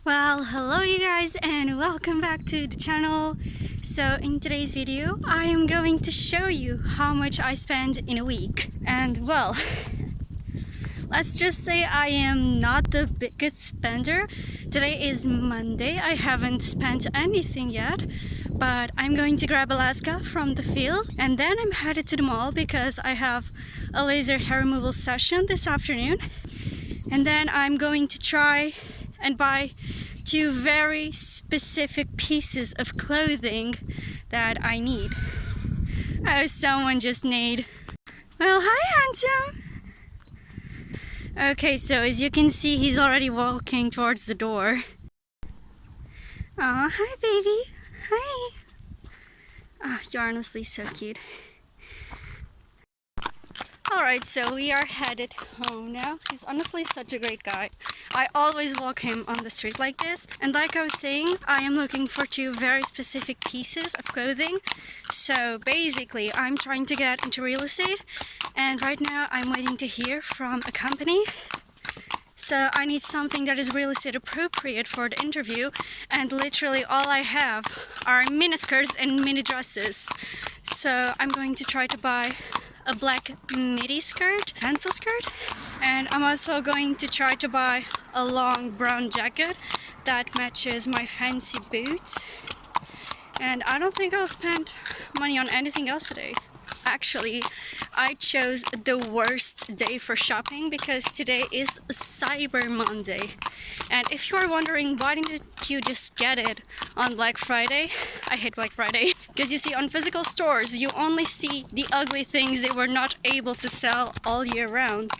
Well, hello you guys and welcome back to the channel. So in today's video, I am going to show you how much I spend in a week. And well, let's just say I am not the biggest spender. Today is Monday, I haven't spent anything yet, but I'm going to grab Alaska from the field and then I'm headed to the mall because I have a laser hair removal session this afternoon. And then I'm going to try and buy two very specific pieces of clothing that I need. Oh, someone just neighed. Well, hi, handsome. Okay, so as you can see, he's already walking towards the door. Oh, hi, baby. Hi. Oh, you're honestly so cute. Alright, so we are headed home now. He's honestly such a great guy. I always walk him on the street like this. And like I was saying, I am looking for two very specific pieces of clothing. So basically, I'm trying to get into real estate. And right now, I'm waiting to hear from a company. So I need something that is real estate appropriate for the interview. And literally all I have are miniskirts and mini dresses. So I'm going to try to buy a black midi skirt, pencil skirt, and I'm also going to try to buy a long brown jacket that matches my fancy boots. And I don't think I'll spend money on anything else today. Actually, I chose the worst day for shopping because today is Cyber Monday. And if you are wondering why didn't you just get it on Black Friday, I hate Black Friday. Because you see, on physical stores, you only see the ugly things they were not able to sell all year round.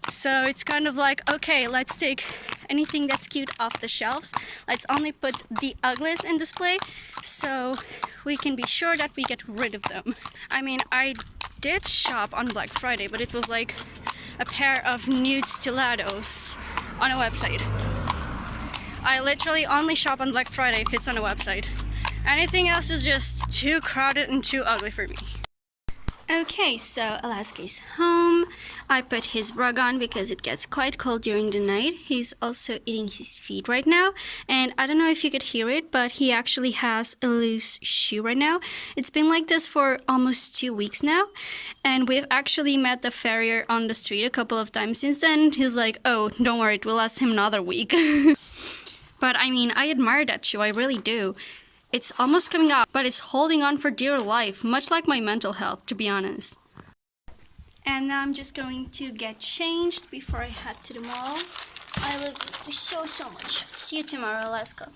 So it's kind of like, okay, let's take anything that's cute off the shelves. Let's only put the ugliest in display so we can be sure that we get rid of them. I mean, I did shop on Black Friday, but it was like a pair of nude stilettos on a website. I literally only shop on Black Friday if it's on a website. Anything else is just too crowded and too ugly for me. Okay, so Alaska is home. I put his rug on because it gets quite cold during the night. He's also eating his feet right now. And I don't know if you could hear it, but he actually has a loose shoe right now. It's been like this for almost 2 weeks now. And we've actually met the farrier on the street a couple of times since then. He's like, oh, don't worry, it will last him another week. But I mean, I admire that shoe, I really do. It's almost coming out, but it's holding on for dear life, much like my mental health, to be honest. And now I'm just going to get changed before I head to the mall. I love you so much. See you tomorrow, Alaska.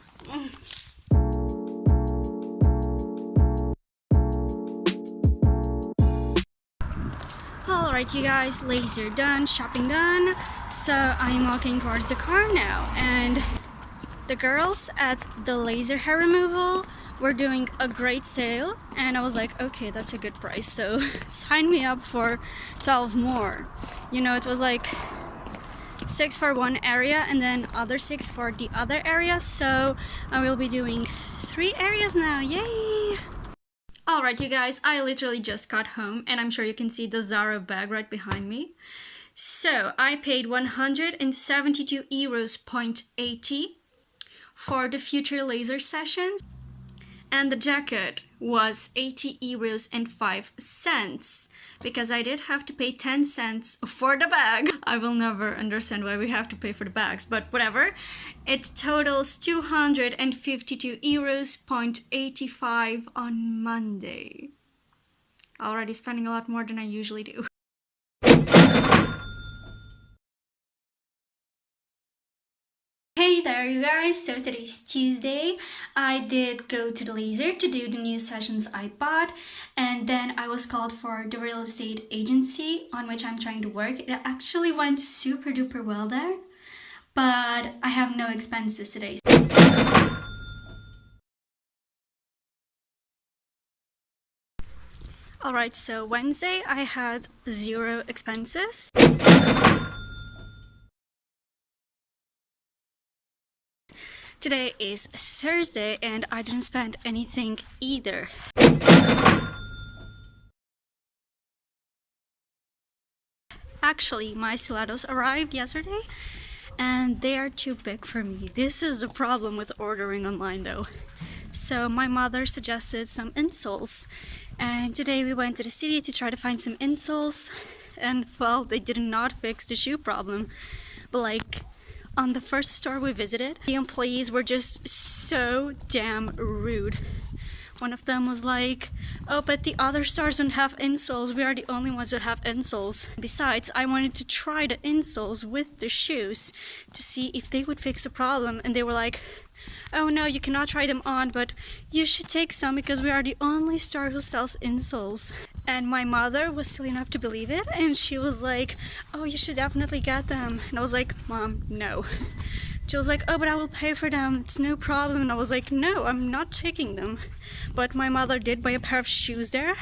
Alright you guys, laser done, shopping done. So I'm walking towards the car now, and the girls at the laser hair removal were doing a great sale, and I was like, okay, that's a good price, so sign me up for 12 more. You know, it was like 6 for one area and then other 6 for the other area, so I will be doing 3 areas now. Yay! Alright you guys, I literally just got home and I'm sure you can see the Zara bag right behind me. So I paid 172 euros.80 for the future laser sessions, and the jacket was 80 euros and 5 cents because I did have to pay 10 cents for the bag. I will never understand why we have to pay for the bags, but whatever. It totals 252 euros.85 on Monday. Already spending a lot more than I usually do. Hey there you guys, so today's Tuesday. I did go to the laser to do the new sessions I bought, and then I was called for the real estate agency on which I'm trying to work. It actually went super duper well there, but I have no expenses today. Alright, so Wednesday I had 0 expenses. Today is Thursday and I didn't spend anything either. Actually, my stilettos arrived yesterday and they are too big for me. This is the problem with ordering online though. So my mother suggested some insoles, and today we went to the city to try to find some insoles, and well, they did not fix the shoe problem. But like, on the first store we visited, the employees were just so damn rude. One of them was like, oh, but the other stores don't have insoles. We are the only ones that have insoles. Besides, I wanted to try the insoles with the shoes to see if they would fix the problem. And they were like, oh no, you cannot try them on, but you should take some because we are the only store who sells insoles. And my mother was silly enough to believe it, and she was like, oh, you should definitely get them. And I was like, Mom, no. She was like, oh, but I will pay for them, it's no problem. And I was like, no, I'm not taking them. But my mother did buy a pair of shoes there.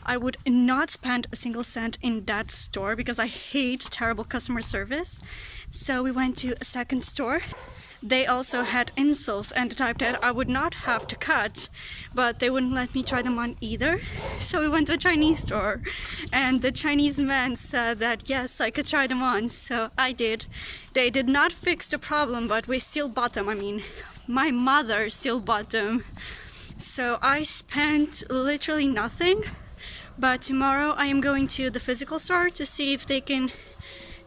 I would not spend a single cent in that store because I hate terrible customer service. So we went to a second store. They also had insoles and the type that I would not have to cut, but they wouldn't let me try them on either. So we went to a Chinese store, and the Chinese man said that yes, I could try them on, so I did. They did not fix the problem, but we still bought them. I mean, my mother still bought them. So I spent literally nothing, but tomorrow I am going to the physical store to see if they can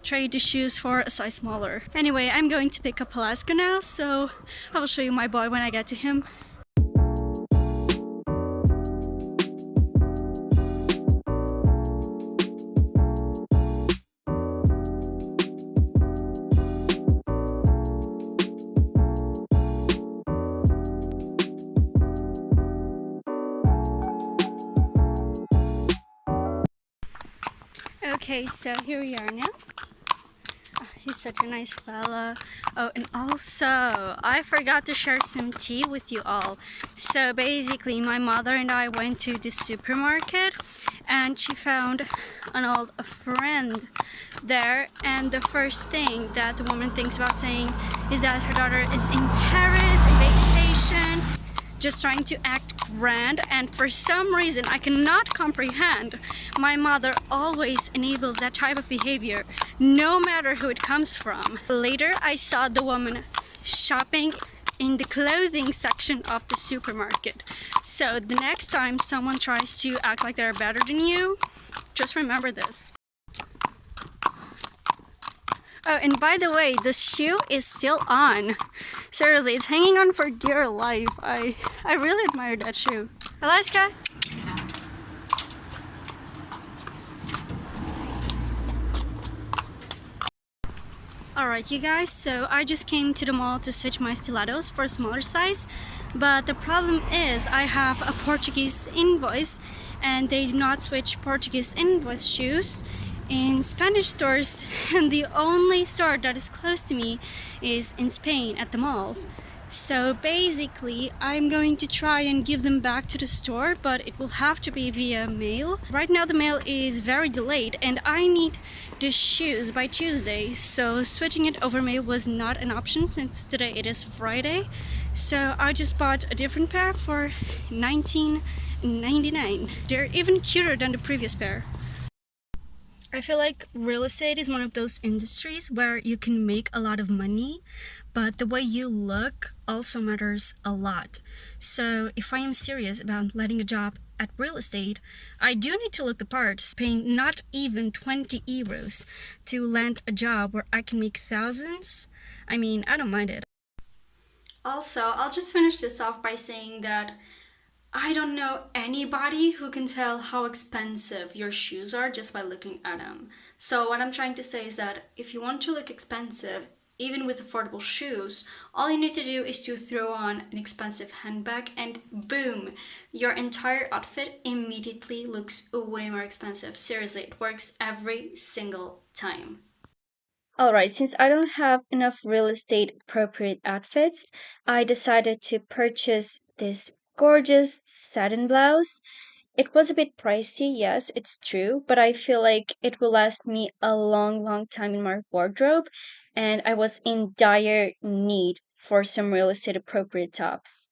trade the shoes for a size smaller. Anyway, I'm going to pick up Alaska now, so I will show you my boy when I get to him. Okay, so here we are now. He's such a nice fella. Oh, and also, I forgot to share some tea with you all. So basically, my mother and I went to the supermarket, and she found an old friend there. And the first thing that the woman thinks about saying is that her daughter is in Paris on vacation, just trying to act grand, and for some reason I cannot comprehend, my mother always enables that type of behavior, no matter who it comes from. Later, I saw the woman shopping in the clothing section of the supermarket. So the next time someone tries to act like they're better than you, just remember this. Oh, and by the way, the shoe is still on. Seriously, it's hanging on for dear life. I really admire that shoe. Alaska? Alright, you guys, so I just came to the mall to switch my stilettos for a smaller size. But the problem is I have a Portuguese invoice, and they do not switch Portuguese invoice shoes in Spanish stores, and the only store that is close to me is in Spain at the mall. So basically I'm going to try and give them back to the store, but it will have to be via mail. Right now the mail is very delayed and I need the shoes by Tuesday, so switching it over mail was not an option since today it is Friday. So I just bought a different pair for $19.99. They're even cuter than the previous pair. I feel like real estate is one of those industries where you can make a lot of money, but the way you look also matters a lot. So if I am serious about letting a job at real estate, I do need to look the part, paying not even 20 euros to land a job where I can make thousands. I mean, I don't mind it. Also, I'll just finish this off by saying that I don't know anybody who can tell how expensive your shoes are just by looking at them. So what I'm trying to say is that if you want to look expensive, even with affordable shoes, all you need to do is to throw on an expensive handbag and boom, your entire outfit immediately looks way more expensive. Seriously, it works every single time. Alright, since I don't have enough real estate appropriate outfits, I decided to purchase this gorgeous satin blouse. It was a bit pricey, yes, it's true, but I feel like it will last me a long time in my wardrobe, and I was in dire need for some real estate appropriate tops.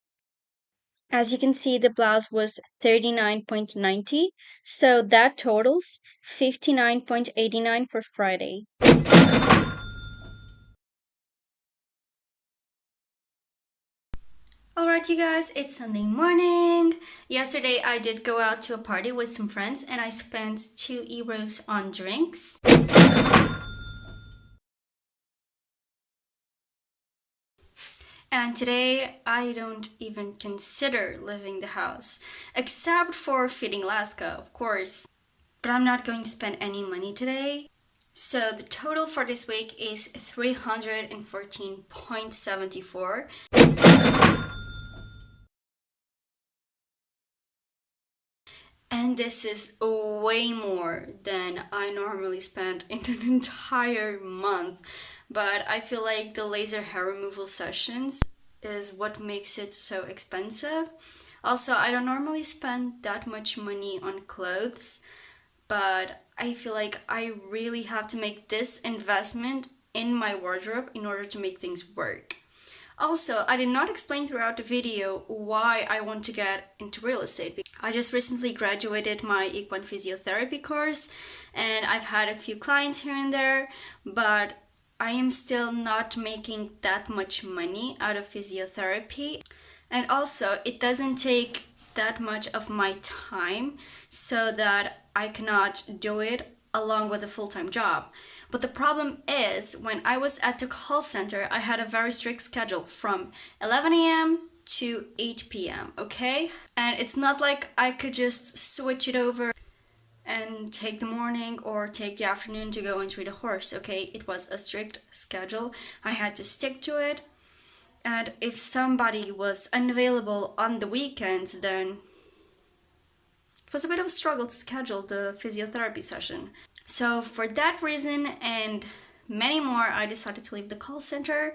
As you can see, the blouse was 39.90, so that totals 59.89 for Friday. Alright, you guys, it's Sunday morning. Yesterday I did go out to a party with some friends and I spent 2 euros on drinks. And today I don't even consider leaving the house, except for feeding Alaska, of course. But I'm not going to spend any money today. So the total for this week is 314.74. And this is way more than I normally spend in an entire month. But I feel like the laser hair removal sessions is what makes it so expensive. Also, I don't normally spend that much money on clothes, but I feel like I really have to make this investment in my wardrobe in order to make things work. Also, I did not explain throughout the video why I want to get into real estate. I just recently graduated my equine physiotherapy course and I've had a few clients here and there, but I am still not making that much money out of physiotherapy. And also, it doesn't take that much of my time so that I cannot do it along with a full-time job. But the problem is, when I was at the call center, I had a very strict schedule from 11 a.m. to 8 p.m., okay? And it's not like I could just switch it over and take the morning or take the afternoon to go and treat a horse, okay? It was a strict schedule. I had to stick to it. And if somebody was unavailable on the weekends, then it was a bit of a struggle to schedule the physiotherapy session. So for that reason and many more, I decided to leave the call center.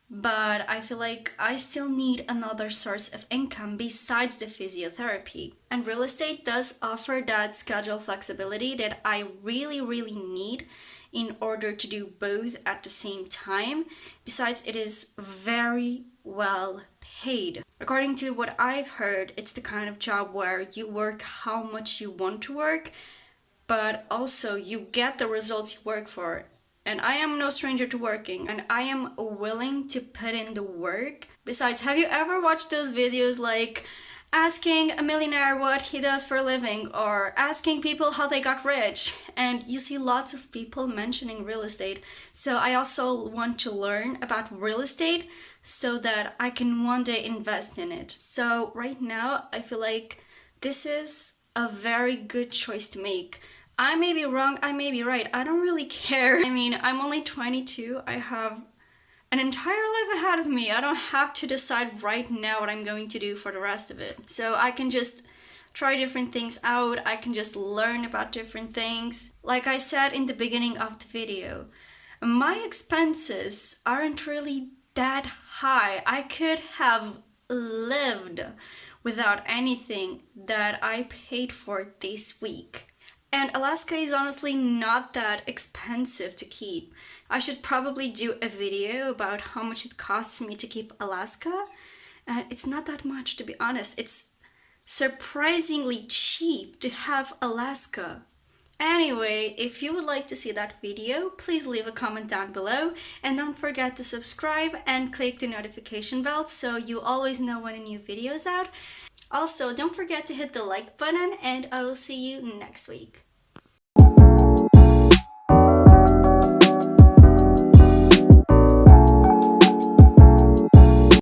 But I feel like I still need another source of income besides the physiotherapy. And real estate does offer that schedule flexibility that I really need in order to do both at the same time. Besides, it is very well paid. According to what I've heard, it's the kind of job where you work how much you want to work, but also you get the results you work for. And I am no stranger to working, and I am willing to put in the work. Besides, have you ever watched those videos like asking a millionaire what he does for a living, or asking people how they got rich? And you see lots of people mentioning real estate. So I also want to learn about real estate so that I can one day invest in it. So right now, I feel like this is a very good choice to make. I may be wrong, I may be right, I don't really care. I mean, I'm only 22, I have an entire life ahead of me. I don't have to decide right now what I'm going to do for the rest of it. So I can just try different things out, I can just learn about different things. Like I said in the beginning of the video, my expenses aren't really that high. I could have lived without anything that I paid for this week. And Alaska is honestly not that expensive to keep. I should probably do a video about how much it costs me to keep Alaska. And it's not that much, to be honest. It's surprisingly cheap to have Alaska. Anyway, if you would like to see that video, please leave a comment down below. And don't forget to subscribe and click the notification bell so you always know when a new video is out. Also, don't forget to hit the like button and I will see you next week.